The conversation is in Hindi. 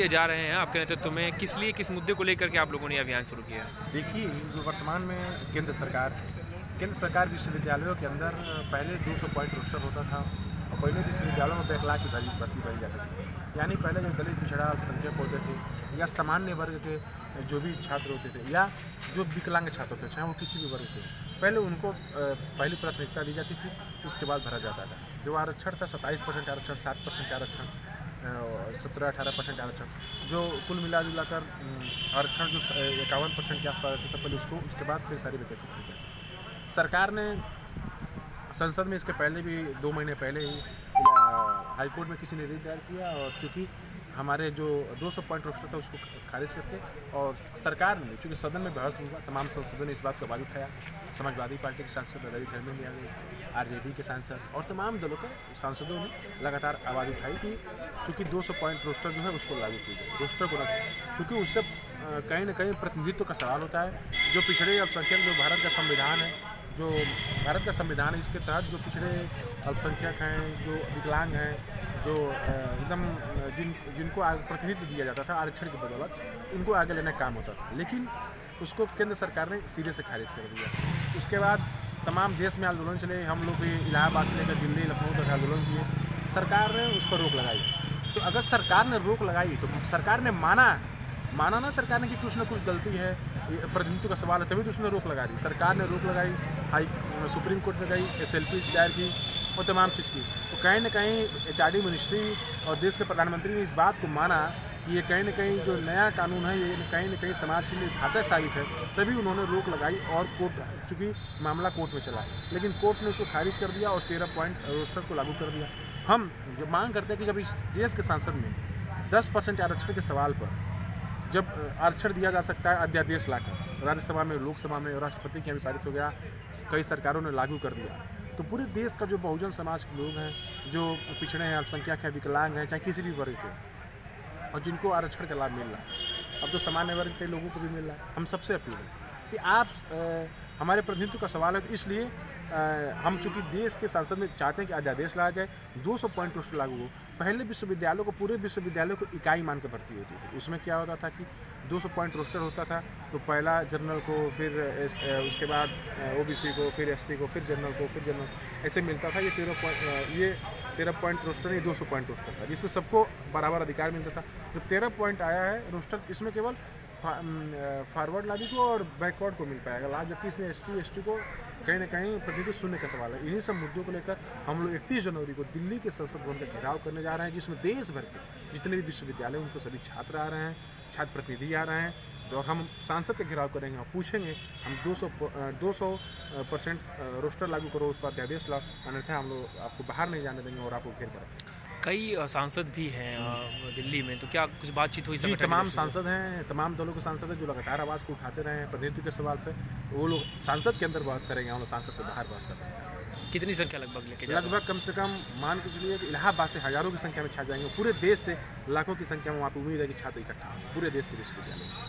लिए जा रहे हैं आपके नेतृत्व में, किस लिए, किस मुद्दे को लेकर के आप लोगों ने अभियान शुरू किया? देखिए, जो वर्तमान में केंद्र सरकार विश्वविद्यालयों के अंदर पहले 200 पॉइंट रोस्टर होता था और पहले विश्वविद्यालयों में बैकलॉग की भर्ती भरी जाती थी। यानी पहले जो दलित पिछड़ा अल्पसंख्यक होते थे या सामान्य वर्ग के जो भी छात्र होते थे या जो विकलांग छात्र होते थे, चाहे वो किसी भी वर्ग के, पहले उनको पहली प्राथमिकता दी जाती थी, उसके बाद भरा जाता था। जो आरक्षण था 27% आरक्षण, 7% आरक्षण, 17-18% आरक्षण, जो कुल मिलाकर आरक्षण जो 51% के आसपास रहता था पहले उसको, उसके बाद फिर सारी वैकेंसी की गई। सरकार ने संसद में इसके पहले भी 2 महीने पहले ही हाईकोर्ट में किसी ने रिट दायर किया और चूँकि हमारे जो 200 पॉइंट रोस्टर था उसको खारिज करके, और सरकार ने चूँकि सदन में बहस हुआ, तमाम सांसदों ने इस बात का आवाज़ उठाया। समाजवादी पार्टी के सांसद रवि धर्मेंद्र भी आ गए, आरजेडी के सांसद और तमाम दलों के सांसदों ने लगातार आवाज़ उठाई कि चूँकि 200 पॉइंट रोस्टर जो है उसको लागू की जाए, रोस्टर को चूँकि उससे कहीं ना कहीं प्रतिनिधित्व का सवाल होता है। जो पिछड़े अल्पसंख्यक, जो भारत का संविधान है, इसके तहत जो पिछड़े अल्पसंख्यक हैं, जो विकलांग हैं, जो एकदम जिनको प्रतिनिधित्व दिया जाता था आरक्षण की बदौलत, उनको आगे लेने का काम होता था, लेकिन उसको केंद्र सरकार ने सिरे से खारिज कर दिया। उसके बाद तमाम देश में आंदोलन चले, हम लोग भी इलाहाबाद से लेकर दिल्ली, लखनऊ तक आंदोलन किए। सरकार ने उस पर रोक लगाई। तो अगर सरकार ने रोक लगाई तो सरकार ने माना ना सरकार ने कि कुछ ना कुछ गलती है, प्रतिनिधित्व का सवाल है, तभी तो उसने रोक लगा दी। सरकार ने रोक लगाई, सुप्रीम कोर्ट में गई, SLP दायर की और तमाम चीज़ की। तो कहीं ना कहीं HRD मिनिस्ट्री और देश के प्रधानमंत्री ने इस बात को माना कि ये कहीं ना कहीं जो नया कानून है ये कहीं ना कहीं समाज के लिए घातक साबित है, तभी उन्होंने रोक लगाई और कोर्ट, चूँकि मामला कोर्ट में चला, लेकिन कोर्ट ने उसको खारिज कर दिया और 13 पॉइंट रोस्टर को लागू कर दिया। हम जो मांग करते हैं कि जब इस देश के संसद में 10% आरक्षण के सवाल पर जब आरक्षण दिया जा सकता है अध्यादेश लाकर, राज्यसभा में, लोकसभा में, राष्ट्रपति के यहाँ भी पारित हो गया, कई सरकारों ने लागू कर दिया, तो पूरे देश का जो बहुजन समाज के लोग हैं, जो पिछड़े हैं, अल्पसंख्यक हैं, विकलांग हैं, चाहे किसी भी वर्ग के, और जिनको आरक्षण का लाभ मिल रहा है, अब तो सामान्य वर्ग के लोगों को भी मिल रहा है, हम सबसे अपील है कि आप हमारे प्रतिनिधित्व का सवाल है, तो इसलिए हम चूँकि देश के संसद में चाहते हैं कि अध्यादेश लाया जाए, 200 पॉइंट रोस्टर लागू हो। पहले विश्वविद्यालयों को, पूरे विश्वविद्यालयों को इकाई मान के भर्ती होती थी। उसमें क्या होता था कि 200 पॉइंट रोस्टर होता था, तो पहला जनरल को, फिर उसके बाद OBC को, फिर SC को, फिर जनरल को, फिर जनरल, ऐसे मिलता था। ये 13 पॉइंट रोस्टर, ये 200 पॉइंट रोस्टर था, जिसमें सबको बराबर अधिकार मिलता था। जो 13 पॉइंट आया है रोस्टर, इसमें केवल फॉरवर्ड लाभी को और बैकवर्ड को मिल पाएगा लाभ, जबकि इसमें SC ST को कहीं ना कहीं प्रतिनिधित्व शून्य का सवाल है। इन्हीं सब मुद्दों को लेकर हम लोग 31 जनवरी को दिल्ली के संसद भवन का घेराव करने जा रहे हैं, जिसमें देश भर के जितने भी विश्वविद्यालय उनको सभी छात्र आ रहे हैं, छात्र प्रतिनिधि आ रहे हैं, तो हम सांसद का घेराव करेंगे और पूछेंगे, हम 200% रोस्टर लागू करो, उस पर अध्यादेश लाओ, अन्यथा हम लोग आपको बाहर नहीं जाने देंगे और आपको घेर कर रखेंगे। कई सांसद भी हैं दिल्ली में, तो क्या कुछ बातचीत हुई? जी, तमाम सांसद हैं, तमाम दलों के सांसद हैं जो लगातार आवाज़ को उठाते रहे हैं प्रतिनिधित्व के सवाल पे। वो लोग सांसद के अंदर बहस करेंगे, हम लोग सांसद के बाहर बहस करेंगे। कितनी संख्या लगभग लेके? लगभग कम से कम मान के चलिए कि इलाहाबाद से हज़ारों की संख्या में छा जाएंगे, पूरे देश से लाखों की संख्या में वहाँ पर उम्मीद है कि छात्र इकट्ठा पूरे देश के विश्वविद्यालय से।